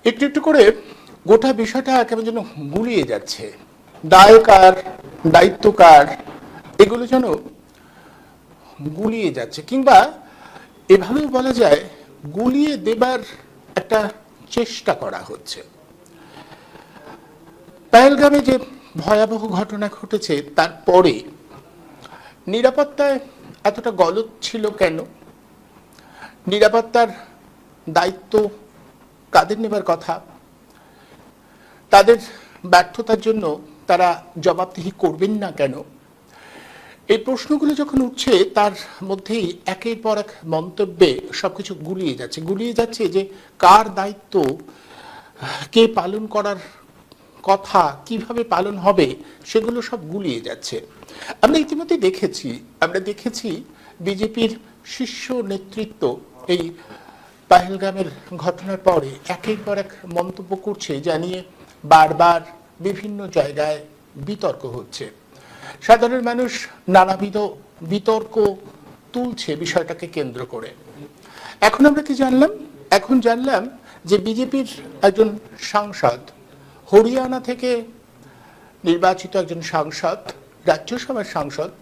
একটু একটু করে গোটা বিষয়টা কেমন যেন গুলিয়ে যাচ্ছে। দায় কার, দায়িত্ব কার, এগুলো যেন গুলিয়ে যাচ্ছে, কিংবা এভাবেও বলা যায় গুলিয়ে দেবার একটা চেষ্টা করা হচ্ছে। পেহেলগামে যে ভয়াবহ ঘটনা ঘটেছে তারপরে নিরাপত্তায় এতটা গলদ ছিল কেন? নিরাপত্তার দায়িত্ব কাদের নেবার কথা? তাদের ব্যর্থতার জন্য তারা জবাবদিহি করবেন না কেন? এই প্রশ্নগুলো যখন উঠছে তার মধ্যেই একের পর এক মন্তব্যে সবকিছু গুলিয়ে যাচ্ছে যে কার দায়িত্ব কে পালন করার কথা, কিভাবে পালন হবে, সেগুলো সব গুলিয়ে যাচ্ছে। আমরা ইতিমধ্যে দেখেছি বিজেপির শীর্ষ নেতৃত্ব এই পেহেলগামের ঘটনার পরে একের পর এক মন্তব্য করছে, জানিয়ে বারবার বিভিন্ন জায়গায় বিতর্ক হচ্ছে। সাধারণ মানুষ নানাবিধ বিতর্ক তুলছে বিষয়টাকে কেন্দ্র করে। এখন আমরা কি জানলাম? এখন জানলাম যে বিজেপির একজন সাংসদ, হরিয়ানা থেকে নির্বাচিত একজন সাংসদ, রাজ্যসভার সাংসদ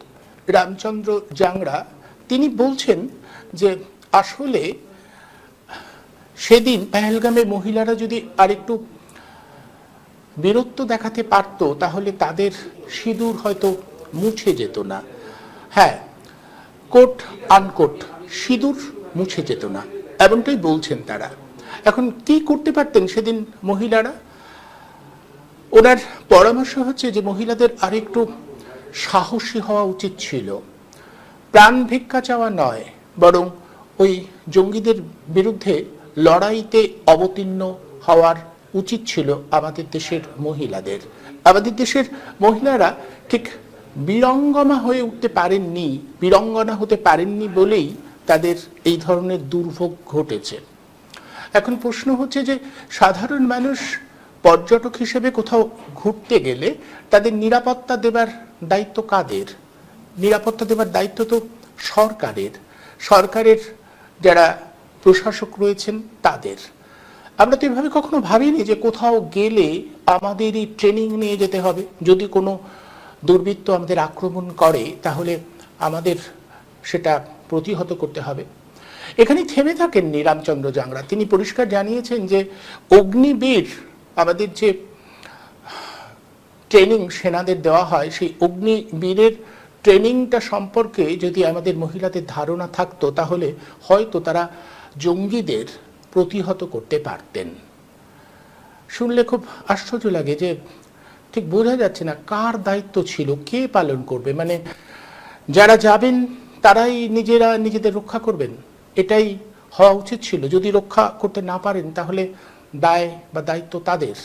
রামচন্দ্র জাংরা, তিনি বলছেন যে আসলে সেদিন পেহেলগামে মহিলারা যদি আরেকটু বীরত্ব দেখাতে পারত তাহলে তাদের সিঁদুর হয়তো মুছে যেত না। হ্যাঁ, কোট আনকোট, সিঁদুর মুছে যেত না, এমনটাই বলছেন তারা। এখন কি করতে পারতেন সেদিন মহিলারা? ওনার পরামর্শ হচ্ছে যে মহিলাদের আরেকটু সাহসী হওয়া উচিত ছিল, প্রাণ ভিক্ষা চাওয়া নয়, বরং ওই জঙ্গিদের বিরুদ্ধে লড়াইতে অবতীর্ণ হওয়ার উচিত ছিল আমাদের দেশের মহিলাদের। আমাদের দেশের মহিলারা ঠিক বীরাঙ্গনা হতে পারেননি বলেই তাদের এই ধরনের দুর্ভোগ ঘটেছে। এখন প্রশ্ন হচ্ছে যে সাধারণ মানুষ পর্যটক হিসেবে কোথাও ঘুরতে গেলে তাদের নিরাপত্তা দেবার দায়িত্ব কাদের? নিরাপত্তা দেবার দায়িত্ব তো সরকারের যারা প্রশাসক রয়েছেন তাদের। আমরা তো এভাবে কখনো ভাবিনি যে কোথাও গেলে আমাদেরই ট্রেনিং নিয়ে যেতে হবে, যদি কোনো দুর্বৃত্ত আমাদের আক্রমণ করে তাহলে আমাদের সেটা প্রতিহত করতে হবে। এখানেই থেমে থাকেননি রামচন্দ্র জাংরা। তিনি পরিষ্কার জানিয়েছেন যে অগ্নিবীর, আমাদের যে ট্রেনিং সেনাদের দেওয়া হয়, সেই অগ্নিবীরের ট্রেনিংটা সম্পর্কে যদি আমাদের মহিলাদের ধারণা থাকতো তাহলে হয়তো তারা জঙ্গিদের প্রতিহত করতে পারতেন। শুনলে খুব আশ্চর্য লাগে যে ঠিক বোঝা যাচ্ছে না কার দায়িত্ব ছিল, কে পালন করবে। মানে যারা যাবেন তারাই নিজেদের রক্ষা করবেন, এটাই হওয়া উচিত ছিল। যদি রক্ষা করতে না পারেন তাহলে দায় বা দায়িত্ব তাদের।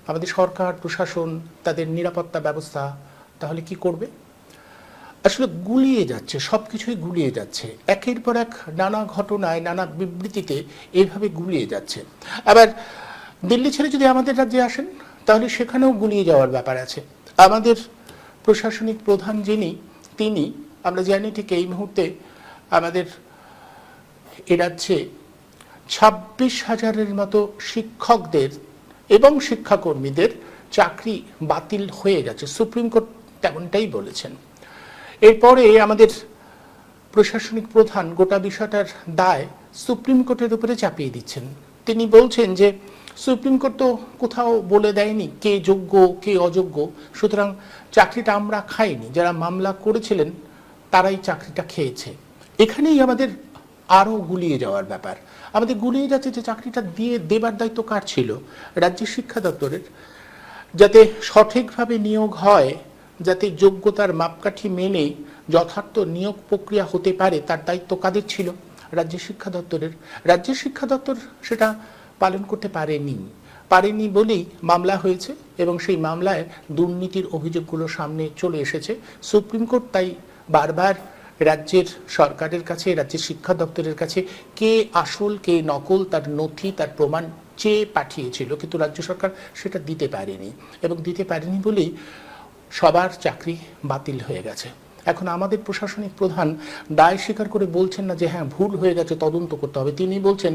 আমাদের সরকার প্রশাসন, তাদের নিরাপত্তা ব্যবস্থা তাহলে কি করবে? আসলে গুলিয়ে যাচ্ছে, সবকিছুই গুলিয়ে যাচ্ছে, একের পর এক নানা ঘটনায় নানা বিবৃতিতে এইভাবে গুলিয়ে যাচ্ছে। আবার দিল্লি ছেড়ে যদি আমাদের রাজ্যে আসেন তাহলে সেখানেও গুলিয়ে যাওয়ার ব্যাপার আছে। আমাদের প্রশাসনিক প্রধান তিনি, আমরা জানি ঠিক এই মুহূর্তে আমাদের এ রাজ্যে 26,000-এর মতো শিক্ষকদের এবং শিক্ষাকর্মীদের চাকরি বাতিল হয়ে গেছে, সুপ্রিম কোর্ট তেমনটাই বলেছেন। এরপরে আমাদের প্রশাসনিক প্রধান গোটা বিষয়টার দায় সুপ্রিম কোর্টের উপরে চাপিয়ে দিচ্ছেন। তিনি বলছেন যে সুপ্রিম কোর্ট তো কোথাও বলে দেয়নি কে যোগ্য কে অযোগ্য, সুতরাং চাকরিটা আমরা খাইনি, যারা মামলা করেছিলেন তারাই চাকরিটা খেয়েছে। এখানেই আমাদের আরও গুলিয়ে যাওয়ার ব্যাপার। আমাদের গুলিয়ে যাচ্ছে যে চাকরিটা দেবার দায়িত্ব কার ছিল? রাজ্যের শিক্ষা দপ্তরের। যাতে সঠিকভাবে নিয়োগ হয়, যাতে যোগ্যতার মাপকাঠি মেনে যথার্থ নিয়োগ প্রক্রিয়া হতে পারে, তার দায়িত্ব কাদের ছিল? রাজ্যের শিক্ষা দপ্তরের। রাজ্যের শিক্ষা দপ্তর সেটা পালন করতে পারেনি বলেই মামলা হয়েছে এবং সেই মামলায় দুর্নীতির অভিযোগগুলো সামনে চলে এসেছে। সুপ্রিম কোর্ট তাই বারবার রাজ্যের সরকারের কাছে, রাজ্যের শিক্ষা দপ্তরের কাছে কে আসল কে নকল তার নথি, তার প্রমাণ চেয়ে পাঠিয়েছিল, কিন্তু রাজ্য সরকার সেটা দিতে পারেনি এবং দিতে পারেনি বলেই সবার চাকরি বাতিল হয়ে গেছে। এখন আমাদের প্রশাসনিক প্রধান দায় স্বীকার করে বলছেন না যে হ্যাঁ ভুল হয়ে গেছে, তদন্ত করতে হবে। তিনি বলছেন,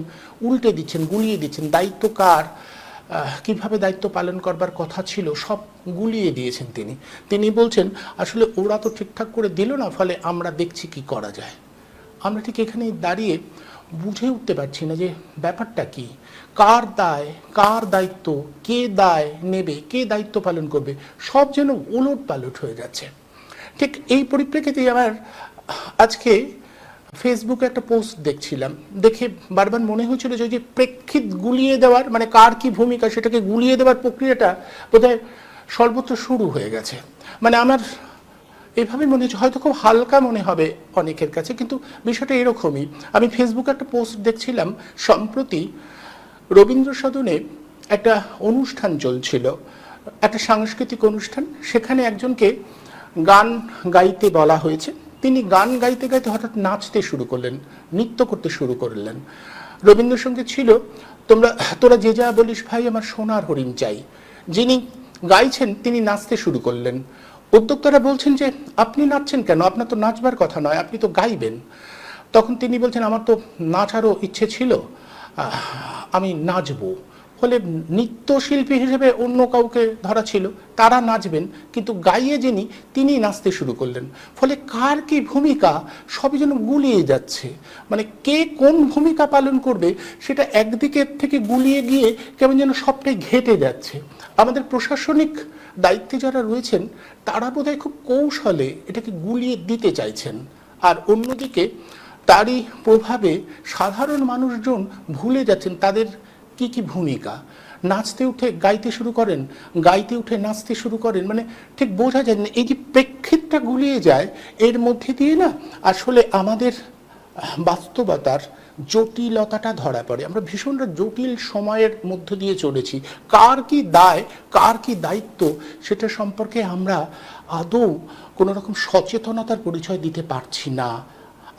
উল্টে দিচ্ছেন, গুলিয়ে দিচ্ছেন। দায়িত্ব কার, কিভাবে দায়িত্ব পালন করবার কথা ছিল সব গুলিয়ে দিয়েছেন তিনি। তিনি বলছেন আসলে ওরা তো ঠিকঠাক করে দিল না, ফলে আমরা দেখছি কি করা যায়। আমরা ঠিক এখানে দাঁড়িয়ে বুঝে উঠতে পারছি না যে ব্যাপারটা কি, কার দায়, কার দায়িত্ব, কে দায় নেবে, কে দায়িত্ব পালন করবে, সব যেন উলট পালট হয়ে যাচ্ছে। ঠিক এই পরিপ্রেক্ষিতে আমার আজকে ফেসবুকে একটা পোস্ট দেখছিলাম, দেখে বারবার মনে হচ্ছিল যে প্রেক্ষিত গুলিয়ে দেওয়ার, মানে কার কি ভূমিকা সেটাকে গুলিয়ে দেওয়ার প্রক্রিয়াটা বোধহয় সর্বত্র শুরু হয়ে গেছে। মানে আমার এভাবে মনে হচ্ছে, হয়তো খুব হালকা মনে হবে অনেকের কাছে, কিন্তু বিষয়টা এরকমই। আমি ফেসবুকে একটা পোস্ট দেখছিলাম, সম্প্রতি রবীন্দ্র সদনে একটা অনুষ্ঠান চলছিল, একটা সাংস্কৃতিক অনুষ্ঠান। সেখানে একজনকে গান গাইতে বলা হয়েছে। তিনি গান গাইতে গাইতে হঠাৎ নাচতে শুরু করলেন, নৃত্য করতে শুরু করলেন। রবীন্দ্রসঙ্গীত ছিল তোরা যে যা বলিস ভাই আমার সোনার হরিণ চাই। যিনি গাইছেন তিনি নাচতে শুরু করলেন। উদ্যোক্তারা বলছেন যে আপনি নাচছেন কেন, আপনার তো নাচবার কথা নয়, আপনি তো গাইবেন। তখন তিনি বলছেন আমার তো নাচারও ইচ্ছে ছিল, আমি নাচবো। ফলে নৃত্যশিল্পী হিসেবে অন্য কাউকে ধরা ছিল, তারা নাচবেন, কিন্তু গাইয়ে যিনি তিনি নাচতে শুরু করলেন। ফলে কার কি ভূমিকা সবই যেন গুলিয়ে যাচ্ছে। মানে কে কোন ভূমিকা পালন করবে সেটা একদিকে থেকে গুলিয়ে গিয়ে কেমন যেন সবটাই ঘেটে যাচ্ছে। আমাদের প্রশাসনিক দায়িত্বে যারা রয়েছেন তারা বোধহয় খুব কৌশলে এটাকে গুলিয়ে দিতে চাইছেন, আর অন্যদিকে তারই প্রভাবে সাধারণ মানুষজন ভুলে যাচ্ছেন তাদের কি কি ভূমিকা। নাচতে উঠে গাইতে শুরু করেন, গাইতে উঠে নাচতে শুরু করেন, মানে ঠিক বোঝা যায় না। এই যে প্রেক্ষিতটা গুলিয়ে যায়, এর মধ্যে দিয়ে না আসলে আমাদের বাস্তবতার জটিলতাটা ধরা পড়ে। আমরা ভীষণ জটিল সময়ের মধ্য দিয়ে চলেছি। কার কি দায়, কার কি দায়িত্ব সেটা সম্পর্কে আমরা আদৌ কোনো রকম সচেতনতার পরিচয় দিতে পারছি না।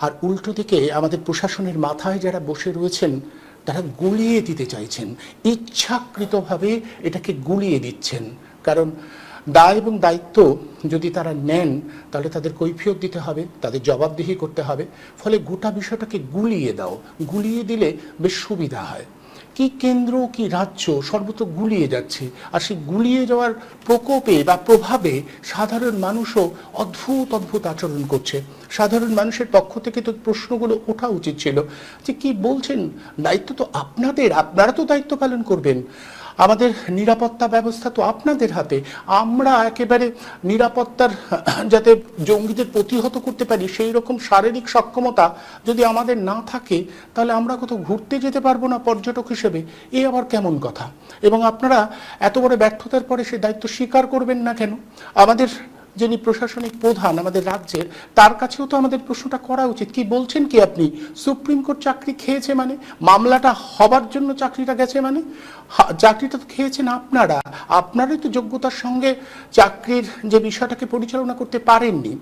আর উল্টো দিকে আমাদের প্রশাসনের মাথায় যারা বসে রয়েছেন তারা গুলিয়ে দিতে চাইছেন, ইচ্ছাকৃতভাবে এটাকে গুলিয়ে দিচ্ছেন। কারণ দায় এবং দায়িত্ব যদি তারা নেন তাহলে তাদের কৈফিয়ত দিতে হবে, তাদের জবাবদিহি করতে হবে। ফলে গোটা বিষয়টাকে গুলিয়ে দাও, গুলিয়ে দিলে বেশ সুবিধা হয়। কি কেন্দ্র কি রাজ্য সর্বত্র গুলিয়ে যাচ্ছে, আর সেই গুলিয়ে যাওয়ার প্রকোপে বা প্রভাবে সাধারণ মানুষও অদ্ভুত অদ্ভুত আচরণ করছে। সাধারণ মানুষের পক্ষ থেকে তো প্রশ্নগুলো ওঠা উচিত ছিল যে কি বলছেন, দায়িত্ব তো আপনাদের, আপনারা তো দায়িত্ব পালন করবেন। আমাদের নিরাপত্তা ব্যবস্থা তো আপনাদের হাতে। আমরা একেবারে নিরাপত্তার যাতে জঙ্গিদের প্রতিহত করতে পারি সেই রকম শারীরিক সক্ষমতা যদি আমাদের না থাকে তাহলে আমরা কোথাও ঘুরতে যেতে পারবো না পর্যটক হিসেবে। এ আবার কেমন কথা? এবং আপনারা এত বড় ব্যর্থতার পরে সেই দায়িত্ব স্বীকার করবেন না কেন? আমাদের যিনি প্রশাসনিক প্রধান আমাদের রাজ্যের, তার কাছেও তো আমাদের প্রশ্নটা করা উচিত। কি বলছেন কি আপনি? সুপ্রিম কোর্ট চাকরি খেয়েছে মানে, মামলাটা হবার জন্য চাকরিটা গেছে মানে, চাকরিটা তো খেয়েছেন আপনারা, আপনারাই তো যোগ্যতার সঙ্গে চাকরির যে বিষয়টাকে পরিচালনা করতে পারেননি।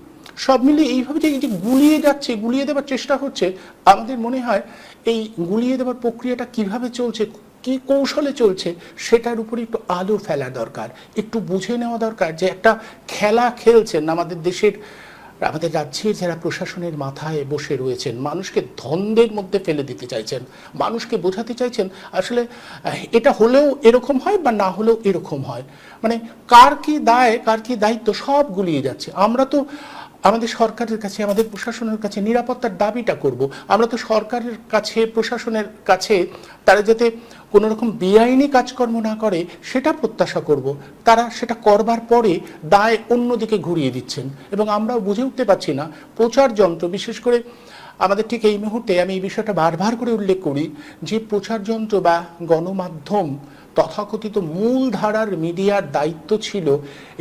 সব মিলিয়ে এইভাবে যে গুলিয়ে যাচ্ছে, গুলিয়ে দেওয়ার চেষ্টা হচ্ছে, আমাদের মনে হয় এই গুলিয়ে দেওয়ার প্রক্রিয়াটা কিভাবে চলছে, কি কৌশলে চলছে সেটার উপরে একটু আলো ফেলা দরকার, একটু বুঝে নেওয়া দরকার যে একটা খেলা খেলছেন আমাদের দেশের, আমাদের রাজ্যের যারা প্রশাসনের মাথায় বসে রয়েছেন। মানুষকে দ্বন্দ্বের মধ্যে ফেলে দিতে চাইছেন, মানুষকে বোঝাতে চাইছেন আসলে এটা হলেও এরকম হয় বা না হলেও এরকম হয়। মানে কার কি দায়, কার কি দায়িত্ব সব গুলিয়ে যাচ্ছে। আমরা তো আমাদের সরকারের কাছে, আমাদের প্রশাসনের কাছে নিরাপত্তার দাবিটা করব। আমরা তো সরকারের কাছে, প্রশাসনের কাছে তারা যাতে কোনো রকম বেআইনি কাজকর্ম না করে সেটা প্রত্যাশা করব। তারা সেটা করবার পরে দায় অন্যদিকে ঘুরিয়ে দিচ্ছেন এবং আমরাও বুঝে উঠতে পারছি না। প্রচার যন্ত্র, বিশেষ করে আমাদের ঠিক এই মুহূর্তে আমি এই বিষয়টা বারবার করে উল্লেখ করি যে প্রচার যন্ত্র বা গণমাধ্যম, তথাকথিত মূলধারার মিডিয়ার দায়িত্ব ছিল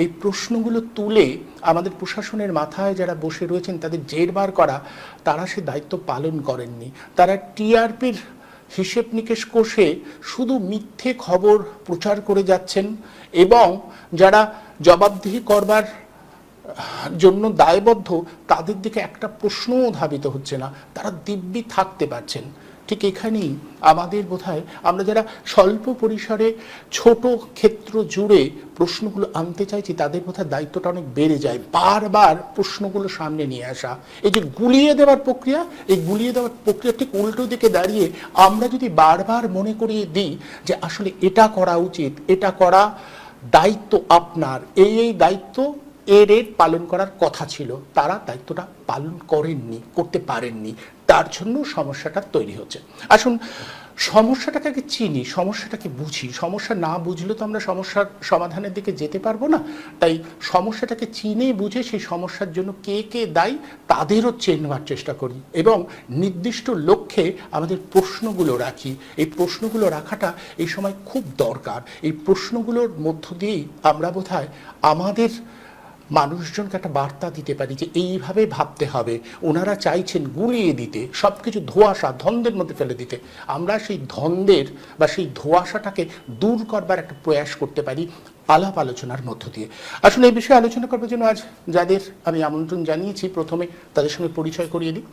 এই প্রশ্নগুলো তুলে আমাদের প্রশাসনের মাথায় যারা বসে রয়েছেন তাদের জেরবার করা। তারা সে দায়িত্ব পালন করেননি। তারা টিআরপির হিসেব নিকেশ কষে শুধু মিথ্যে খবর প্রচার করে যাচ্ছেন এবং যারা জবাবদিহি করবার জন্য দায়বদ্ধ তাদের দিকে একটা প্রশ্নও ধাবিত হচ্ছে না। তারা দিব্যি থাকতে পারছেন। ঠিক এখানেই আমাদের বোধহয় আমরা যারা স্বল্প পরিসরে ছোট ক্ষেত্র জুড়ে প্রশ্নগুলো আনতে চাইছি তাদের বোধহয় দায়িত্বটা অনেক বেড়ে যায়। বারবার প্রশ্নগুলো সামনে নিয়ে আসা, এই যে গুলিয়ে দেওয়ার প্রক্রিয়া, এই গুলিয়ে দেওয়ার প্রক্রিয়া ঠিক উল্টো দিকে দাঁড়িয়ে আমরা যদি বারবার মনে করিয়ে দিই যে আসলে এটা করা উচিত, এটা করা দায়িত্ব আপনার, এই দায়িত্ব এর পালন করার কথা ছিল, তারা দায়িত্বটা পালন করেননি, করতে পারেননি, তার জন্য সমস্যাটা তৈরি হচ্ছে। আসুন সমস্যাটাকে আগে চিনি, সমস্যাটাকে বুঝি। সমস্যা না বুঝলে তো আমরা সমস্যার সমাধানের দিকে যেতে পারবো না। তাই সমস্যাটাকে চিনে বুঝে সেই সমস্যার জন্য কে কে দায়ী তাদেরও চেনবার চেষ্টা করি এবং নির্দিষ্ট লক্ষ্যে আমাদের প্রশ্নগুলো রাখি। এই প্রশ্নগুলো রাখাটা এই সময় খুব দরকার। এই প্রশ্নগুলোর মধ্য দিয়েই আমরা বোধহয় আমাদের মানুষজনকে একটা বার্তা দিতে পারি যে এইভাবে ভাবতে হবে। ওনারা চাইছেন গুলিয়ে দিতে, সব কিছু ধোঁয়াশা ধন্দের মধ্যে ফেলে দিতে। আমরা সেই ধন্দের বা সেই ধোঁয়াশাটাকে দূর করবার একটা প্রয়াস করতে পারি আলাপ আলোচনার মধ্য দিয়ে। আসলে এই বিষয়ে আলোচনা করবার জন্য আজ যাদের আমি আমন্ত্রণ জানিয়েছি, প্রথমে তাদের সঙ্গে পরিচয় করিয়ে দিই।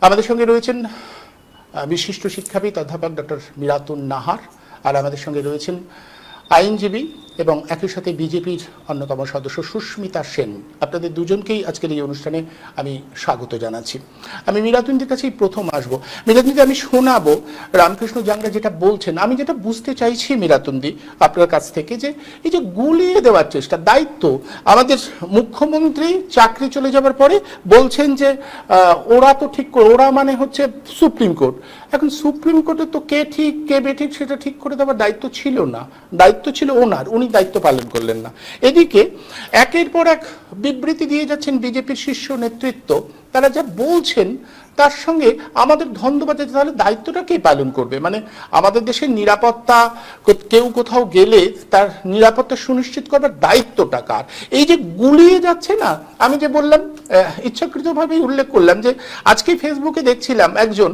আমাদের সঙ্গে রয়েছেন বিশিষ্ট শিক্ষাবিদ অধ্যাপক ডক্টর মিরাতুন নাহার, আর আমাদের সঙ্গে রয়েছেন আইনজীবী এবং একই সাথে বিজেপির অন্যতম সদস্য সুস্মিতা সেন। আপনাদের দুজনকেই আজকের এই অনুষ্ঠানে আমি স্বাগত জানাচ্ছি। আমি মিরাতুনদের কাছেই প্রথম আসবো। মিরাতুনদি, আমি শোনাবো রামকৃষ্ণ জাংরা যেটা বলছেন। আমি যেটা বুঝতে চাইছি মিরাতুনদি আপনার কাছ থেকে, যে এই যে গুলিয়ে দেওয়ার চেষ্টা, দায়িত্ব আমাদের মুখ্যমন্ত্রী চাকরি চলে যাবার পরে বলছেন যে ওরা তো ঠিক করে, ওরা মানে হচ্ছে সুপ্রিম কোর্ট। এখন সুপ্রিম কোর্টে তো কে ঠিক কে বেঠিক সেটা ঠিক করে দেওয়ার দায়িত্ব ছিল না, দায়িত্ব ছিল ওনার, উনি দায়িত্ব পালন করলেন না। এদিকে একের পর এক বিবৃতি দিয়ে যাচ্ছেন বিজেপির শীর্ষ নেতৃত্ব, তারা যা বলছেন তার সঙ্গে আমাদের দ্বন্দ্ব বাজাতে, তাহলে দায়িত্বটা কে পালন করবে? মানে আমাদের দেশের নিরাপত্তা, কেউ কোথাও গেলে তার নিরাপত্তা সুনিশ্চিত করবার দায়িত্বটা কার? এই যে গুলিয়ে যাচ্ছে না, আমি যে বললাম ইচ্ছাকৃতভাবেই উল্লেখ করলাম যে আজকে ফেসবুকে দেখছিলাম একজন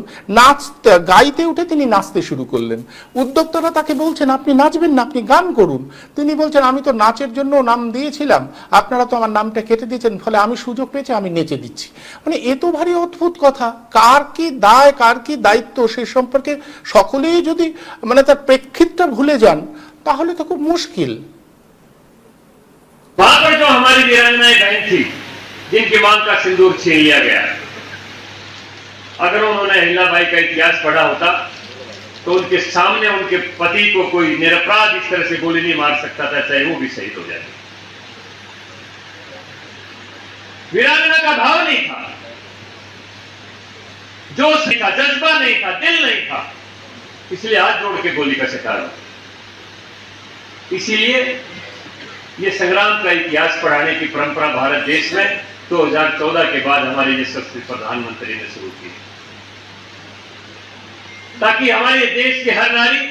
গাইতে উঠে তিনি নাচতে শুরু করলেন। উদ্যোক্তারা তাকে বলছেন আপনি নাচবেন না, আপনি গান করুন। তিনি বলছেন আমি তো নাচের জন্য নাম দিয়েছিলাম, আপনারা তো আমার নামটা কেটে দিয়েছেন, ফলে আমি সুযোগ পেয়েছি, আমি নেচে দিচ্ছি। মানে এ তো ভারী অদ্ভুত কথা। কার কি দায়, কার কি দায়িত্ব, সে সম্পর্কে সকলেই যদি মানে তার প্রেক্ষিতটা ভুলে যান তাহলে তো খুব মুশকিল। वहां पर जो हमारी वीरांगनाएं बहन थी जिनकी मांग का सिंदूर छीन लिया गया, अगर उन्होंने अहिल्याबाई का इतिहास पढ़ा होता तो उनके सामने उनके पति को कोई निरपराध इस तरह से गोली नहीं मार सकता था, चाहे वो भी शहीद हो जाए। वीरांगना का भाव नहीं था, जोश नहीं था, जज्बा नहीं था, दिल नहीं था, इसलिए हाथ जोड़ के गोली का शिकार हुआ। इसीलिए ये संग्राम का इतिहास पढ़ाने की परंपरा भारत देश में 2014 के बाद हमारे यशस्वी प्रधानमंत्री ने शुरू की, ताकि हमारे देश के हर नारी,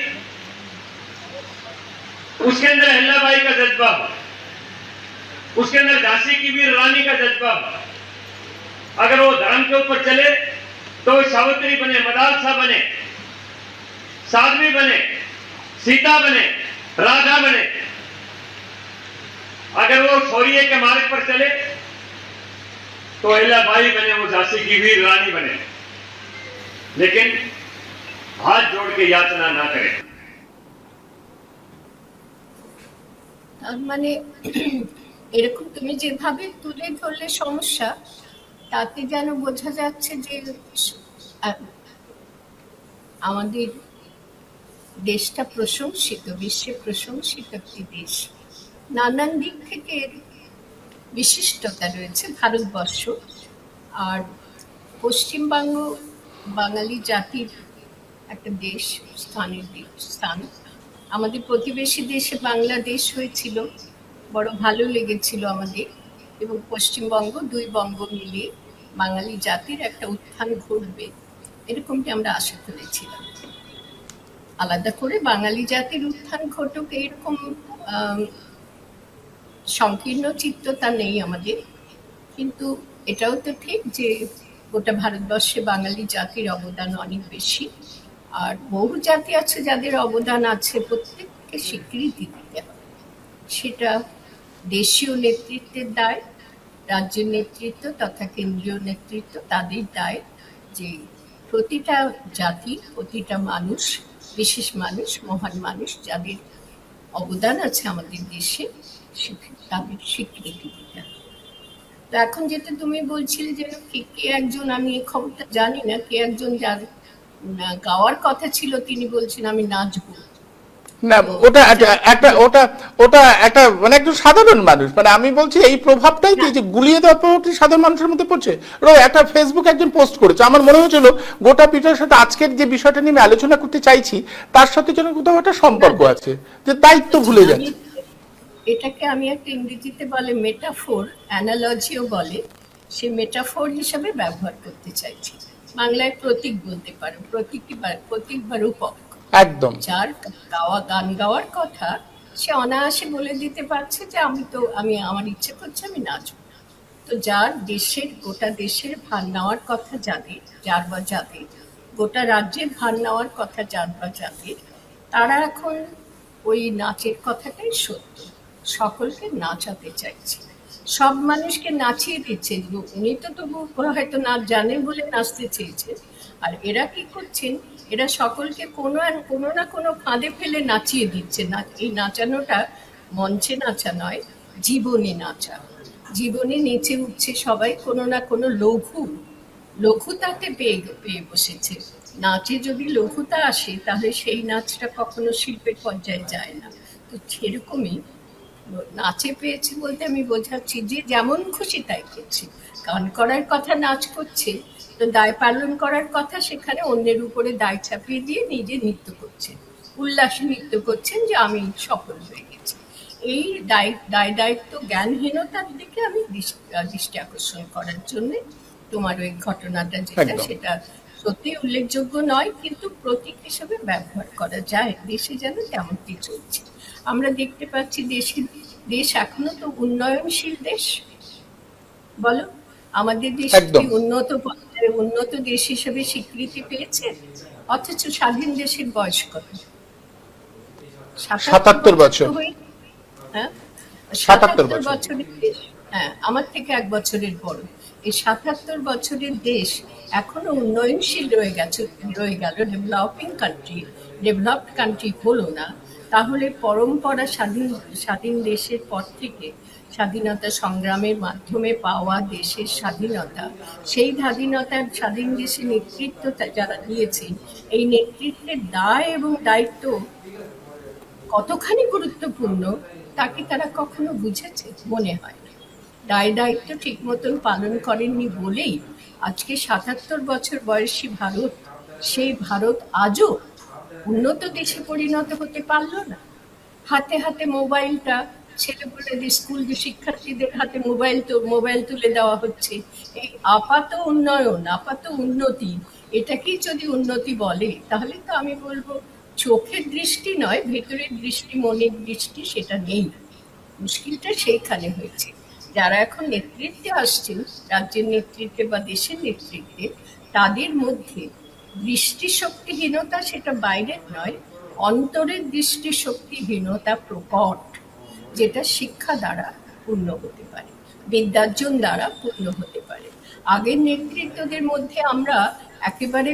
उसके अंदर अहिल्याबाई का जज्बा हो, उसके अंदर झांसी की वीर रानी का जज्बा हो। अगर वो धर्म के ऊपर चले तो वो सावित्री बने, मदालसा बने, साध्वी बने, सीता बने, राधा बने। अगर वो शौर्य के मार्ग पर चले तो अहिल्याबाई बने, वो झांसी की वीर रानी बने, लेकिन हाथ जोड़ के याचना ना करें। মানে এরকম তুমি যেভাবে তুলে ধরলে সমস্যা, তাতে যেন বোঝা যাচ্ছে যে আমাদের দেশটা প্রশংসিত, বিশ্বে প্রশংসিত একটি দেশ। নানান দিক থেকে বিশিষ্টতা রয়েছে ভারতবর্ষ। আর পশ্চিমবঙ্গ বাঙালি জাতির একটা দেশ, স্থান। আমাদের প্রতিবেশী দেশে বাংলাদেশ হয়েছিল, বড় ভালো লেগেছিল আমাদের, এবং পশ্চিমবঙ্গ, দুই বঙ্গ মিলিয়ে বাঙালি জাতির একটা উত্থান ঘটবে এরকমটি আমরা আশা করেছিলাম। আলাদা করে বাঙালি জাতির উত্থান ঘটুক এরকম সংকীর্ণ চিত্ততা নেই আমাদের, কিন্তু এটাও তো ঠিক যে গোটা ভারতবর্ষে বাঙালি জাতির অবদান অনেক বেশি। আর বহু জাতি আছে যাদের অবদান আছে, প্রত্যেককে স্বীকৃতি দিতে হবে। সেটা দেশীয় নেতৃত্বের দায়, রাজ্যের নেতৃত্ব তথা কেন্দ্রীয় নেতৃত্ব, তাদের দায় যে প্রতিটা জাতি, প্রতিটা মানুষ, বিশেষ মানুষ, মহান মানুষ যাদের অবদান আছে আমাদের দেশে, তাদের স্বীকৃতি দিতে হবে। তো এখন যেটা তুমি বলছিলে যে কে একজন, আমি এই খবরটা জানি না, কে একজন যার গাওয়ার কথা ছিল তিনি বলছেন আমি নাচবো। না, ওটা একটা মানে একজন সাধারণ মানুষ, মানে আমি বলছি এই প্রভাবটাই কি যে গুলিয়ে দেওয়ার প্রভাবটি সাধারণ মানুষের মধ্যে পড়ছে। একটা ফেসবুক একজন পোস্ট করেছে, আমার মনে হয়েছিল গোটা পিটার সাথে আজকের যে বিষয়টা নিয়ে আমি আলোচনা করতে চাইছি তার সাথে যেন কোথাও একটা সম্পর্ক আছে, যে দায়িত্ব ভুলে যাচ্ছে। এটাকে আমি একটা ইংরেজিতে বলে মেটাফোর, অ্যানালজিও বলে, সে মেটাফোর হিসাবে ব্যবহার করতে চাইছি। বাংলায় প্রতীক বলতে পারো, প্রতীক বা রূপক। একদম। যার গান গাওয়ার কথা সে অনায়াসে বলে দিতে পারছে যে আমি আমার ইচ্ছে করছে আমি নাচবো। তো যার দেশের, গোটা দেশের ভার নেওয়ার কথা যার বা যাদের, গোটা রাজ্যের ভার নেওয়ার কথা যার বা যাদের, তারা এখন ওই নাচের কথাটাই সত্য, সকলকে নাচাতে চাইছে, সব মানুষকে নাচিয়ে দিচ্ছে। উনি তো তবু হয়তো নাচ জানেন বলে নাচতে চেয়েছেন, আর এরা কি করছেন, এরা সকলকে কোনো না কোনো ফাঁদে ফেলে নাচিয়ে দিচ্ছে। না, এই নাচানোটা মঞ্চে নাচা নয়, জীবনে নাচা। জীবনে নেচে উঠছে সবাই, কোনো না কোনো লঘুতাতে পেয়ে বসেছে। নাচে যদি লঘুতা আসে তাহলে সেই নাচটা কখনো শিল্পের পর্যায়ে যায় না। তো সেরকমই নাচে পেয়েছে বলতে আমি বোঝাচ্ছি যে যেমন খুশি তাই করছে। গান করার কথা নাচ করছে, তো দায় পালন করার কথা সেখানে অন্যের উপরে দায় চাপিয়ে দিয়ে নিজে নৃত্য করছেন, উল্লাসে নৃত্য করছেন যে আমি সফল হয়ে গেছি। এই দায়িত্ব জ্ঞানহীনতার দিকে আমি দৃষ্টি আকর্ষণ করার জন্য তোমার ওই ঘটনাটা যেটা, সেটা সত্যি উল্লেখযোগ্য নয়, কিন্তু প্রতীক হিসেবে ব্যবহার করা যায়। দেশে যেন তেমনটি চলছে আমরা দেখতে পাচ্ছি। দেশ এখনো তো উন্নয়নশীল দেশ, বলো আমাদের দেশ কি উন্নত দেশ হিসেবে স্বীকৃতি পেয়েছে? অথচ স্বাধীন দেশের বয়স কত? ৭৭ বছর। হ্যাঁ, ৭৭ বছরের দেশ। হ্যাঁ, আমার থেকে 1 বছরের বড়। এই ৭৭ বছরের দেশ এখনো উন্নয়নশীল রয়ে গেল, ডেভেলপড কান্ট্রি হলো না। তাহলে পরম্পরা স্বাধীন দেশের পর থেকে স্বাধীনতা সংগ্রামের মাধ্যমে পাওয়া দেশের স্বাধীনতা, সেই স্বাধীন দেশে নেতৃত্ব যারা দিয়েছেন, এই নেতৃত্বের দায় এবং দায়িত্ব কতখানি গুরুত্বপূর্ণ তাকে তারা কখনো বুঝেছে? মনে হয় না। দায়িত্ব ঠিক মতন পালন করেননি বলেই আজকে ৭৭ বছর বয়সী ভারত, সেই ভারত আজও উন্নত দেশে পরিণত হতে পারল না। হাতে হাতে মোবাইলটা, ছেলেপুলেদের স্কুল শিক্ষার্থীদের হাতে মোবাইল তুলে দেওয়া হচ্ছে। এই আপাত উন্নতি, এটাকেই যদি উন্নতি বলে তাহলে তো আমি বলবো চোখের দৃষ্টি নয়, ভেতরের দৃষ্টি, মনের দৃষ্টি সেটা নেই। মুশকিলটা সেইখানে হয়েছে। যারা এখন নেতৃত্বে আসছেন, রাজ্যের নেতৃত্বে বা দেশের নেতৃত্বে, তাদের মধ্যে দৃষ্টিশক্তিহীনতা, সেটা বাইরের নয়, অন্তরের দৃষ্টিশক্তিহীনতা প্রকট, যেটা শিক্ষা দ্বারা পূর্ণ হতে পারে, বিদ্যার্জন দ্বারা পূর্ণ হতে পারে। আগের নেতৃত্বদের মধ্যে আমরা একেবারে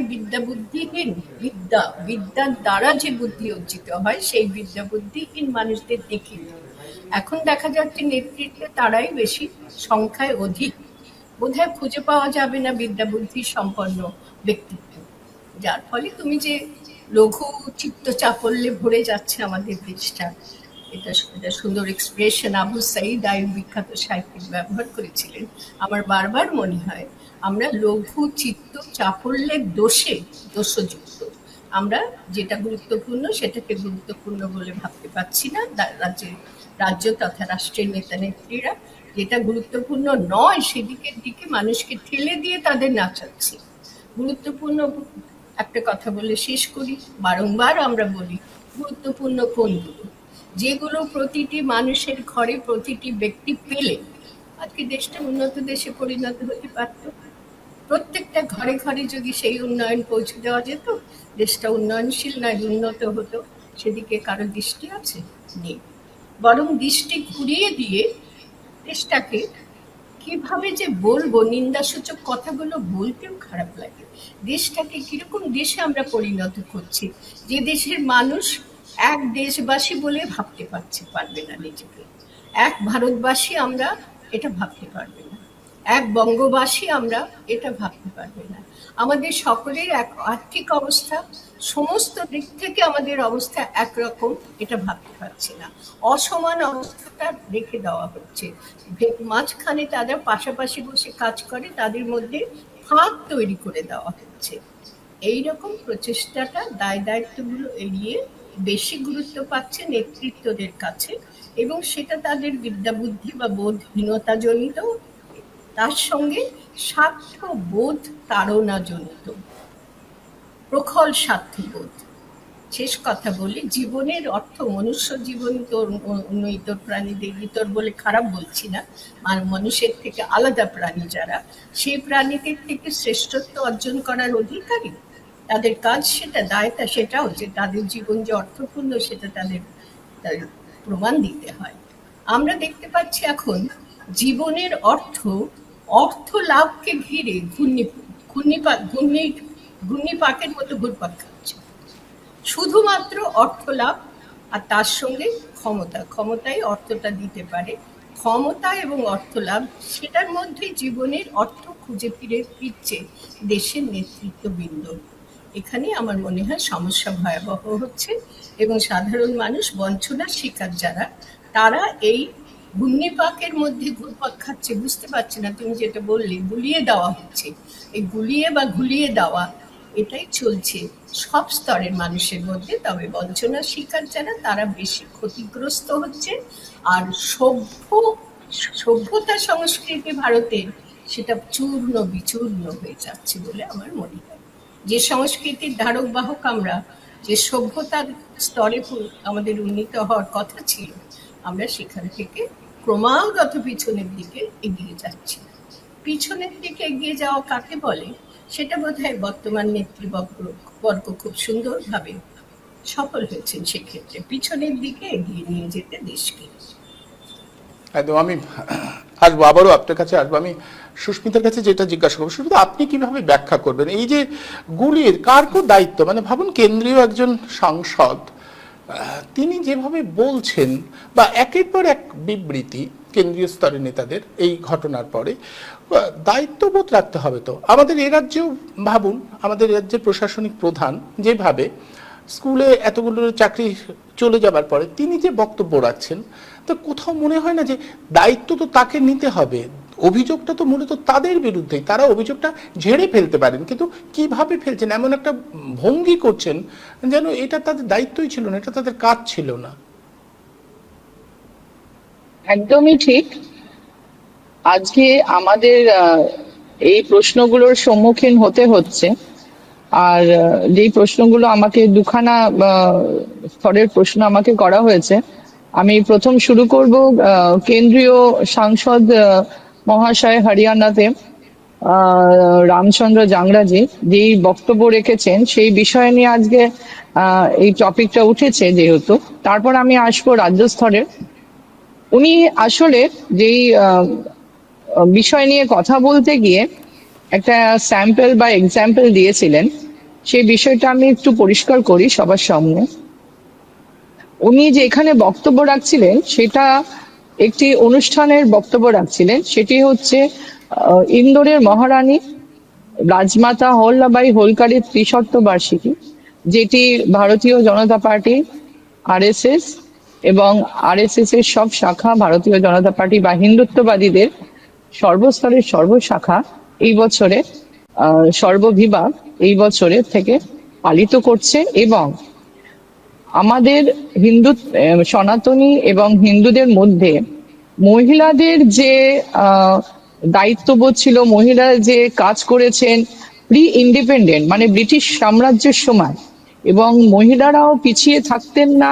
বিদ্যার দ্বারা যে বুদ্ধি অর্জিত হয় সেই বিদ্যা বুদ্ধিহীন মানুষদের দেখিনি। এখন দেখা যাচ্ছে নেতৃত্বে তারাই বেশি সংখ্যায় অধিক, বোধহয় খুঁজে পাওয়া যাবে না বিদ্যা বুদ্ধি সম্পন্ন ব্যক্তিত্ব। যার ফলে তুমি যে লঘু চিত্ত চাপল্যে ভরে যাচ্ছে আমাদের দেশটা, এটা সুন্দর এক্সপ্রেশন আবু সাঈদ আইয়ুব বিখ্যাত সাহিত্যিক ব্যবহার করেছিলেন। আমার বারবার মনে হয় আমরা লঘু চিত্ত চাপল্যের দোষযুক্ত। আমরা যেটা গুরুত্বপূর্ণ সেটাকে গুরুত্বপূর্ণ বলে ভাবতে পারছি না। রাজ্য তথা রাষ্ট্রের নেতা নেত্রীরা যেটা গুরুত্বপূর্ণ নয় সেদিকের দিকে মানুষকে ঠেলে দিয়ে তাদের নাচাচ্ছি। গুরুত্বপূর্ণ একটা কথা বলে শেষ করি, বারংবার আমরা বলি গুরুত্বপূর্ণ কোনগুলো, যেগুলো প্রতিটি মানুষের ঘরে প্রতিটি ব্যক্তি পেলে আজকে দেশটা উন্নত দেশে পরিণত হতে পারত। প্রত্যেকটা ঘরে ঘরে যদি সেই উন্নয়ন পৌঁছে দেওয়া যেত, দেশটা উন্নয়নশীল নয় উন্নত হতো। সেদিকে কারো দৃষ্টি আছে? নেই। বরং দৃষ্টি ঘুরিয়ে দিয়ে দেশটাকে কি কিভাবে যে বলবো, নিন্দাসূচক কথাগুলো বলতেও খারাপ লাগে। দেশটাকে কিরকম দেশে আমরা পরিণত করছি, যে দেশের মানুষ এক দেশবাসী বলে ভাবতে পারবে না নিজেকে, এক ভারতবাসী আমরা এটা ভাবতে পারবে না, এক বঙ্গবাসী আমরা এটা ভাবতে পারবে না। আমাদের সকলের এক আর্থিক অবস্থা, সমস্ত দিক থেকে আমাদের অবস্থা একরকম, এটা ভাবতে পারছি না। অসমান অবস্থাটা রেখে দেওয়া হচ্ছে, মাঝখানে তারা পাশাপাশি বসে কাজ করে, তাদের মধ্যে ফাঁক তৈরি করে দেওয়া হচ্ছে। এইরকম প্রচেষ্টাটা দায় দায়িত্বগুলো এড়িয়ে বেশি গুরুত্ব পাচ্ছে নেতৃত্বদের কাছে, এবং সেটা তাদের বিদ্যা বুদ্ধি বা বোধহীনতা জনিত, তার সঙ্গে স্বার্থবোধ তাড়না জনিত, প্রখর স্বার্থবোধ। শেষ কথা বলি, জীবনের অর্থ, মনুষ্য জীবন তো অন্য ইতর প্রাণীদের, ইতর বলে খারাপ বলছি না, আর মানুষের থেকে আলাদা প্রাণী যারা, সেই প্রাণীদের থেকে শ্রেষ্ঠত্ব অর্জন করার অধিকারী তাদের কাজ, সেটা দায়টা সেটাও যে তাদের জীবন যে অর্থপূর্ণ সেটা তাদের প্রমাণ দিতে হয়। আমরা দেখতে পাচ্ছি এখন জীবনের অর্থ লাভকে ঘিরে ঘূর্ণিপাকের মতো ঘুরপাক খাচ্ছে। শুধুমাত্র অর্থ লাভ, আর তার সঙ্গে ক্ষমতাই অর্থটা দিতে পারে। ক্ষমতা এবং অর্থ লাভ, সেটার মধ্যে জীবনের অর্থ খুঁজে ফিরছে দেশের নেতৃত্ববৃন্দ। এখানে আমার মনে হয় সমস্যা ভয়াবহ হচ্ছে, এবং সাধারণ মানুষ, বঞ্চনার শিকার যারা, তারা এই ঘূর্ণিপাকের মধ্যে ঘুরপাক খাচ্ছে, বুঝতে পারছে না। তুমি যেটা বললে, গুলিয়ে দেওয়া হচ্ছে, এই গুলিয়ে বা ঘুলিয়ে দেওয়া, এটাই চলছে সব স্তরের মানুষের মধ্যে। তবে বঞ্চনার শিকার যারা, তারা বেশি ক্ষতিগ্রস্ত হচ্ছে। আর সভ্যতা সংস্কৃতি ভারতের, সেটা চূর্ণ বিচূর্ণ হয়ে যাচ্ছে বলে আমার মনে হয়। যে সংস্কৃতির ধারক বাহক আমরা, যে সভ্যতার স্তরে আমাদের উন্নীত হওয়ার কথা ছিল, আমরা সেখান থেকে ক্রমাগত পিছনের দিকে এগিয়ে যাচ্ছি। পিছনের দিকে এগিয়ে যাওয়া কাকে বলে, সেটা বোধহয় বর্তমান নেতৃবর্গ খুব সুন্দরভাবে সফল হয়েছেন সেক্ষেত্রে, পিছনের দিকে এগিয়ে নিয়ে যেতে দেশকে। একদম। আমি আসবো, আবারও আপনার কাছে আসবো। আমি সুস্মিতার কাছে যেটা জিজ্ঞাসা করবো, সুস্মিতা, আপনি কিভাবে ব্যাখ্যা করবেন এই যে গুলির কার দায়িত্ব? মানে ভাবুন, কেন্দ্রীয় একজন সাংসদ, তিনি যেভাবে বলছেন, বা একের পর এক বিবৃতি কেন্দ্রীয় স্তরের নেতাদের এই ঘটনার পরে, দায়িত্ববোধ রাখতে হবে। তো আমাদের এ রাজ্যেও ভাবুন, আমাদের রাজ্যের প্রশাসনিক প্রধান যেভাবে স্কুলে এতগুলো চাকরি চলে যাবার পরে তিনি যে বক্তব্য রাখছেন, তো কোথাও মনে হয় না যে দায়িত্ব তো তাকে নিতে হবে? অভিযোগটা তো মূলত তাদের বিরুদ্ধেই, তারা অভিযোগটা ঝেড়ে ফেলতে পারেন, কিন্তু কিভাবে ফেলছেন, এমন একটা ভঙ্গি করছেন যেন এটা তাদের দায়িত্বই ছিল না, এটা তাদের কাজ ছিল না। একদমই ঠিক। আজকে আমাদের এই প্রশ্নগুলোর সম্মুখীন হতে হচ্ছে, আর যেই প্রশ্নগুলো আমাকে দুখানা স্তরের প্রশ্ন আমাকে করা হয়েছে। আমি প্রথম শুরু করব কেন্দ্রীয় সাংসদ মহাশয় হরিয়ানাতে রামচন্দ্র জাংরাজি যেই বক্তব্য রেখেছেন, সেই বিষয় নিয়ে আজকে এই টপিকটা উঠেছে যেহেতু। তারপর আমি আসবো রাজ্য স্তরের। উনি আসলে যেই বিষয় নিয়ে কথা বলতে গিয়ে একটা স্যাম্পল বা এক্সাম্পল দিয়েছিলেন, সেই বিষয়টা আমি একটু পরিষ্কার করি সবার সামনে। উনি যে এখানে বক্তব্য রাখছিলেন, সেটা একটি অনুষ্ঠানের বক্তব্য রাখছিলেন। সেটি হচ্ছে ইন্দোরের মহারানী রাজমাতা অহল্যাবাই হোলকারের ত্রিশত বার্ষিকী, যেটি ভারতীয় জনতা পার্টি, আরএসএস এবং আরএসএস এর সব শাখা, ভারতীয় জনতা পার্টি বা হিন্দুত্ববাদীদের সর্বস্তরের সর্বশাখা এই বছরে সর্ববিভাগ এই বছরের থেকে পালিত করছে। এবং আমাদের হিন্দু সনাতনী এবং হিন্দুদের মধ্যে মহিলাদের যে দায়িত্ববোধ ছিল, মহিলারা যে কাজ করেছেন প্রি ইন্ডিপেন্ডেন্ট মানে ব্রিটিশ সাম্রাজ্যের সময়, এবং মহিলারাও পিছিয়ে থাকতেন না,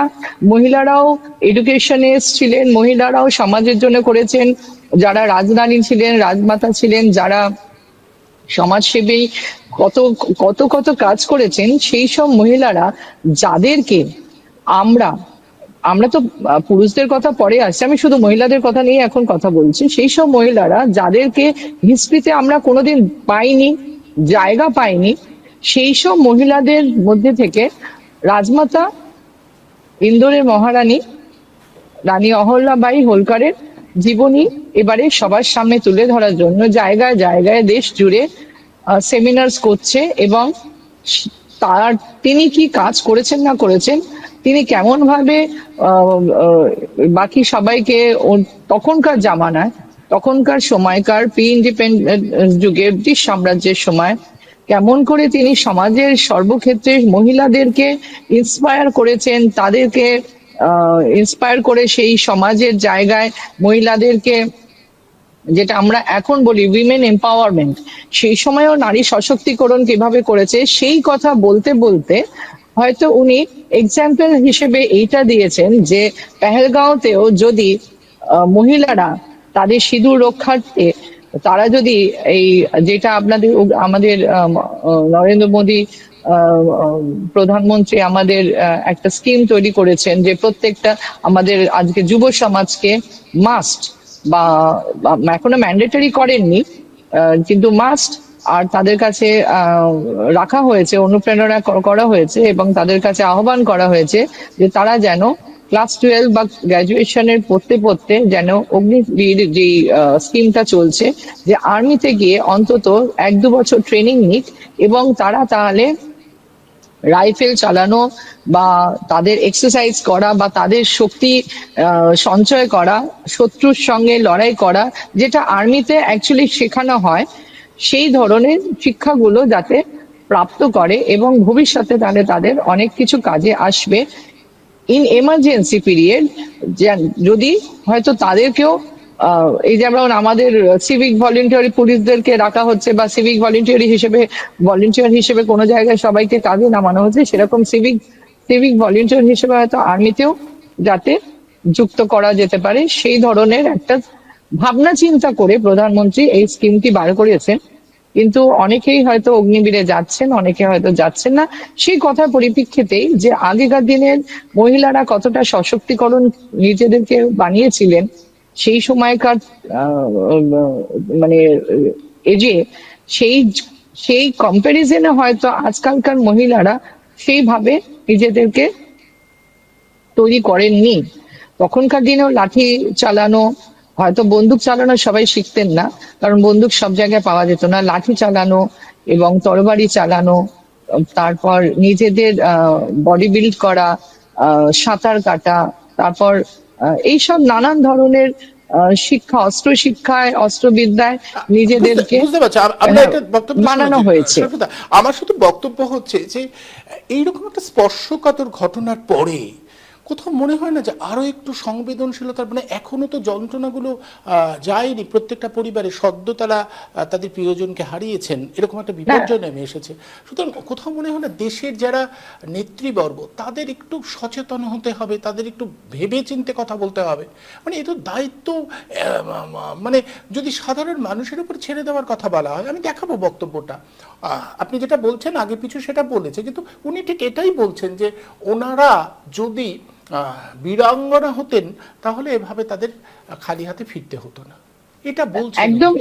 মহিলারাও এডুকেশনে এসেছিলেন, মহিলারাও সমাজের জন্য করেছেন। যারা রাজরানী ছিলেন, রাজমাতা ছিলেন, যারা সমাজসেবী, কত কত কত কাজ করেছেন, সেই সব মহিলারা যাদেরকে আমরা আমরা তো পুরুষদের কথা পরে আসছে, আমি শুধু মহিলাদের কথা নিয়ে এখন কথা বলছি। সেই সব মহিলারা যাদেরকে হিস্ট্রিতে আমরা কোনোদিন পাইনি, জায়গা পাইনি, সেই সব মহিলাদের মধ্যে থেকে রাজমাতা ইন্দোরের মহারানী রানী অহল্যাবাই হোলকারের জীবনী এবারে সবার সামনে তুলে ধরার জন্য জায়গায় জায়গায় দেশ জুড়ে সেমিনার্স করছে, এবং তার তিনি কি কাজ করেছেন না করেছেন, তিনি কেমন ভাবে বাকি সবাইকে তখনকার জামানায়, তখনকার সময়কার প্রি ইন্ডিপেন্ডেন্ট যুগে ব্রিটিশ সাম্রাজ্যের সময় কেমন করে তিনি সমাজের সর্বক্ষেত্রে মহিলাদেরকে ইন্সপায়ার করেছেন, তাদেরকে ইন্সপায়ার করে সেই সমাজের জায়গায় মহিলাদেরকে, যেটা আমরা এখন বলি উইমেন এম্পাওয়ারমেন্ট, সেই সময়ও নারী সশক্তিকরণ কিভাবে করেছে, সেই কথা বলতে বলতে হয়তো উনি এক্সাম্পল হিসেবে এইটা দিয়েছেন যে পেহেলগাঁওতেও যদি মহিলারা তাদের সিঁদুর রক্ষার্থে তারা যদি এই যেটা আমাদের নরেন্দ্র মোদী প্রধানমন্ত্রী আমাদের একটা স্কিম তৈরি করেছেন যে প্রত্যেকটা আমাদের আজকে যুব সমাজকে মাস্ট বা এখনো ম্যান্ডেটরি করেননি, কিন্তু মাস্ট, আর তাদের কাছে রাখা হয়েছে, অনুপ্রেরণা করা হয়েছে এবং তাদের কাছে আহ্বান করা হয়েছে যে তারা যেন ক্লাস 12 বা গ্র্যাজুয়েশনের পড়তে পড়তে যেন অগ্নিবীর যে স্কিমটা চলছে, যে আর্মিতে গিয়ে অন্তত 1-2 বছর ট্রেনিং নিক এবং তারা তাহলে রাইফেল চালানো বা তাদের এক্সারসাইজ করা বা তাদের শক্তি সঞ্চয় করা, শত্রুর সঙ্গে লড়াই করা, যেটা আর্মিতে অ্যাকচুয়ালি শেখানো হয়, সেই ধরনের শিক্ষাগুলো যাতে প্রাপ্ত করে এবং ভবিষ্যতে তাহলে তাদের অনেক কিছু কাজে আসবে ইন এমার্জেন্সি পিরিয়ড। যদি হয়তো তাদেরকেও এই যেমন আমাদের সিভিক ভলেন্টিয়ারি পুলিশদেরকে রাখা হচ্ছে বা সিভিক ভলেন্টিয়ার হিসেবে কোনো জায়গায় সবাইকে কাজে নামানো হচ্ছে, সেরকম সিভিক ভলেন্টিয়ার হিসেবে হয়তো আর্মিতেও যাতে যুক্ত করা যেতে পারে, সেই ধরনের একটা ভাবনা চিন্তা করে প্রধানমন্ত্রী এই স্কিমটি বার করেছেন। কিন্তু অনেকেই হয়তো অগ্নিবীরে যাচ্ছেন, অনেকে হয়তো যাচ্ছেন না। সেই কথার পরিপ্রেক্ষিতেই যে আগেকার দিনের মহিলারা কতটা সশক্তিকরণ নিজেদেরকে বানিয়েছিলেন, সেই সময়কার মানে এজে সেই কম্প্যারিজনে হয়তো আজকালকার মহিলারা সেইভাবে নিজেদেরকে তৈরি করেননি। তখনকার দিনেও লাঠি চালানো, হয়তো বন্দুক চালানো সবাই শিখতেন না, কারণ বন্দুক সব জায়গায় পাওয়া যেত না, লাঠি চালানো এবং তরবারি চালানো, তারপর নিজেদের বডি বিল্ড করা, সাঁতার কাটা, তারপর এইসব নানান ধরনের শিক্ষা, অস্ত্রবিদ্যায় নিজেদেরকে বুঝতে পারছি। আমরা একটা বক্তব্য বানানো হয়েছে। আমার শুধু বক্তব্য হচ্ছে যে এইরকম একটা স্পর্শকাতর ঘটনার পরে কোথাও মনে হয় না যে আরো একটু সংবেদনশীলতার, মানে এখনো তো যন্ত্রণাগুলো যায়নি প্রত্যেকটা পরিবারে, সদ্য তারা তাদের প্রিয়জনকে হারিয়েছেন, এরকম একটা বিপর্যয় নেমে এসেছে। সুতরাং কোথাও মনে হয় না দেশের যারা নেতৃবর্গ তাদের একটু সচেতন হতে হবে, তাদের একটু ভেবে চিন্তে কথা বলতে হবে। মানে এ তো দায়িত্ব, মানে যদি সাধারণ মানুষের উপর ছেড়ে দেওয়ার কথা বলা হয়, আমি দেখাবো বক্তব্যটা, আপনি যেটা বলছেন আগে পিছু সেটা বলেছে, কিন্তু উনি ঠিক এটাই বলছেন যে ওনারা যদি বীরাঙ্গনা হতেন তাহলে এভাবে তাদের খালি হাতে ফিরতে হতো না, এটা বলছেন একদম।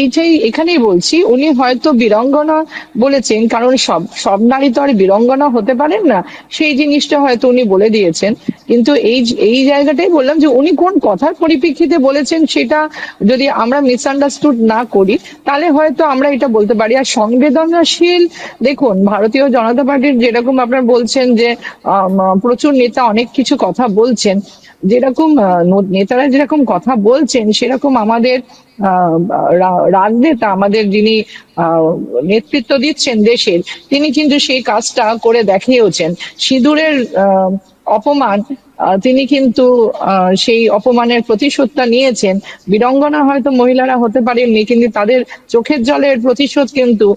এইটাই এখানেই বলছি, উনি হয়তো বীরাঙ্গনা বলেছেন কারণ সব নারী তো আর বীরাঙ্গনা হতে পারেন না, সেই জিনিসটা হয়তো উনি বলে দিয়েছেন। কিন্তু এই জায়গাটাই বললাম যে উনি কোন কথার পরিপ্রেক্ষিতে বলেছেন সেটা যদি আমরা মিসআন্ডারস্টুড না করি তাহলে হয়তো আমরা এটা বলতে পারি। আর সংবেদনশীল, দেখুন ভারতীয় জনতা পার্টির যেরকম আপনারা বলছেন যে প্রচুর নেতা অনেক কিছু কথা বলছেন, যেরকম নেতারা যেরকম কথা বলছেন সেরকম আমাদের রাজনেতা, আমাদের যিনি নেতৃত্ব দিচ্ছেন দেশের, তিনি কিন্তু সেই কাজটা করে দেখিয়েওছেন। সিঁদুরের অপমান, তিনি কিন্তু সেই অপমানের প্রতিশোধটা নিয়েছেন। বীরাঙ্গনা হয়তো মহিলারা হতে পারেননি, কিন্তু তাদের চোখের জলের প্রতিশোধ কিন্তু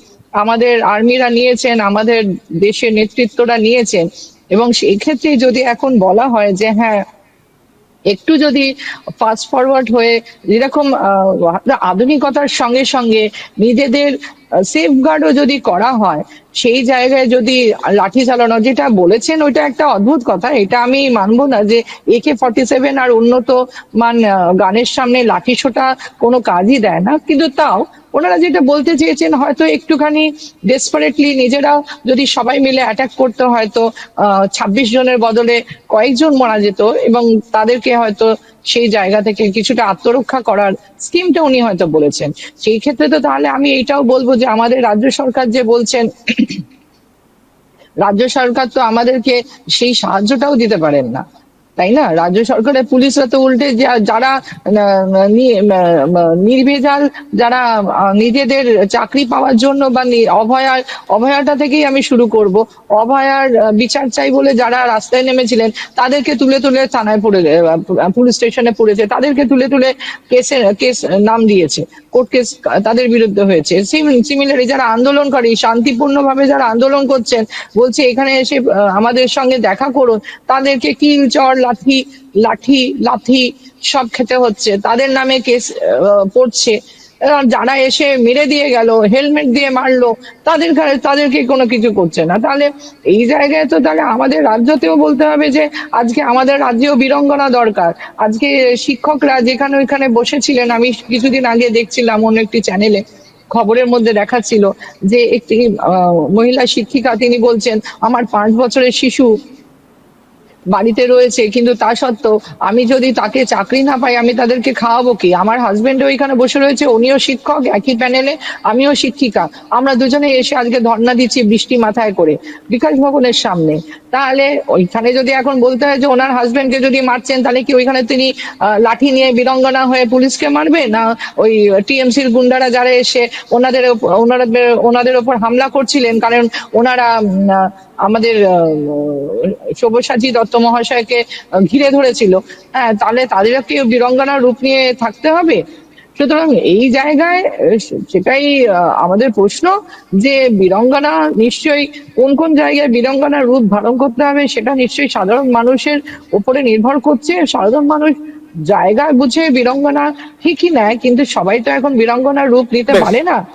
আমাদের আর্মিরা নিয়েছেন, আমাদের দেশের নেতৃত্বরা নিয়েছেন। এবং সেই ক্ষেত্রে যদি এখন বলা হয় যে হ্যাঁ একটু যদি ফাস্ট ফরওয়ার্ড হয়ে যেরকম আধুনিকতার সঙ্গে সঙ্গে নিজেদের সেফগার্ডও যদি করা হয়, সেই জায়গায় যদি লাঠি চালানো যেটা বলেছেন ওইটা একটা অদ্ভুত কথা, এটা আমি মানবো না যে AK-47 আর উন্নত মান গানের সামনে লাঠি ছোটা কোনো কাজই দেয় না, কিন্তু তাও ওনারা যেটা বলতে চেয়েছেন হয়তো একটুখানি ডেসপারেটলি নিজেরা যদি সবাই মিলে অ্যাটাক করতে, হয়তো 26 জনের বদলে কয়েকজন মারা যেত এবং তাদেরকে হয়তো সেই জায়গা থেকে কিছুটা আত্মরক্ষা করার স্কিমটা উনি হয়তো বলেছেন। সেই ক্ষেত্রে তো তাহলে আমি এইটাও বলবো যে আমাদের রাজ্য সরকার যে বলছেন, রাজ্য সরকার তো আমাদেরকে সেই সাহায্যটাও দিতে পারেন না, তাই না? রাজ্য সরকারের পুলিশরা তো উল্টে যারা নির্ভেজাল, যারা নিজেদের চাকরি পাওয়ার জন্য বা অভয়াটা থেকেই আমি শুরু করব, অভয়ার বিচার চাই বলে যারা রাস্তায় নেমেছিলেন তাদেরকে তুলে তুলে থানায় পুলিশ স্টেশনে পড়েছে, তাদেরকে তুলে তুলে কেস নাম দিয়েছে, কোর্ট কেস তাদের বিরুদ্ধে হয়েছে। সিমিলারলি যারা আন্দোলনকারী, শান্তিপূর্ণভাবে যারা আন্দোলন করছেন, বলছে এখানে এসে আমাদের সঙ্গে দেখা করুন, তাদেরকে কিল, চড়, লাঠি সব খেতে হচ্ছে, তাদের নামে কেস পড়ছে। যারা এসে মেরে দিয়ে গেল, হেলমেট দিয়ে মারলো, তাদেরকে কোনো কিছু করছে না। তাহলে এই জায়গায় তো তাহলে আমাদের রাজ্যতেও বলতে হবে যে আজকে আমাদের রাজ্যেও বীরাঙ্গনা দরকার। আজকে শিক্ষকরা যেখানে ওইখানে বসেছিলেন, আমি কিছুদিন আগে দেখছিলাম অন্য একটি চ্যানেলে খবরের মধ্যে দেখাচ্ছিল যে একটি মহিলা শিক্ষিকা, তিনি বলছেন আমার 5 বছরের শিশু বাড়িতে রয়েছে, কিন্তু তা সত্ত্বেও আমি যদি তাকে চাকরি না পাই আমি তাদেরকে খাওয়াবো কি? আমার হাজবেন্ডও ওইখানে বসে রয়েছে, উনিও শিক্ষক, একই প্যানেলে, আমিও শিক্ষিকা, আমরা দুজনে এসে আজকে ধর্ণা দিচ্ছি বৃষ্টি মাথায় করে বিকাশ ভবনের সামনে। তাহলে ওইখানে যদি এখন বলতে হয় যে ওনার হাজবেন্ডকে যদি মারছেন, তাহলে কি ওইখানে তিনি লাঠি নিয়ে বীরাঙ্গনা হয়ে পুলিশকে মারবে, না ওই টিএমসির গুন্ডারা যারা এসে ওনাদের ওপর হামলা করছিলেন, কারণ ওনারা আমাদের সব্যসাচী দত্ত মহাশয়কে ঘিরে ধরেছিল, হ্যাঁ, তাহলে তাদেরকে বীরাঙ্গনার রূপ নিয়ে থাকতে হবে? সুতরাং এই জায়গায় সেটাই আমাদের প্রশ্ন যে বীরাঙ্গনা নিশ্চয়ই কোন কোন জায়গায় বীরাঙ্গনার রূপ ধারণ করতে হবে সেটা নিশ্চয়ই সাধারণ মানুষের উপরে নির্ভর করছে। সাধারণ মানুষ জায়গা বুঝে বীরাঙ্গনা ঠিকই নেয়, কিন্তু সবাই তো এখন বীরাঙ্গনার রূপ নিতে পারে না।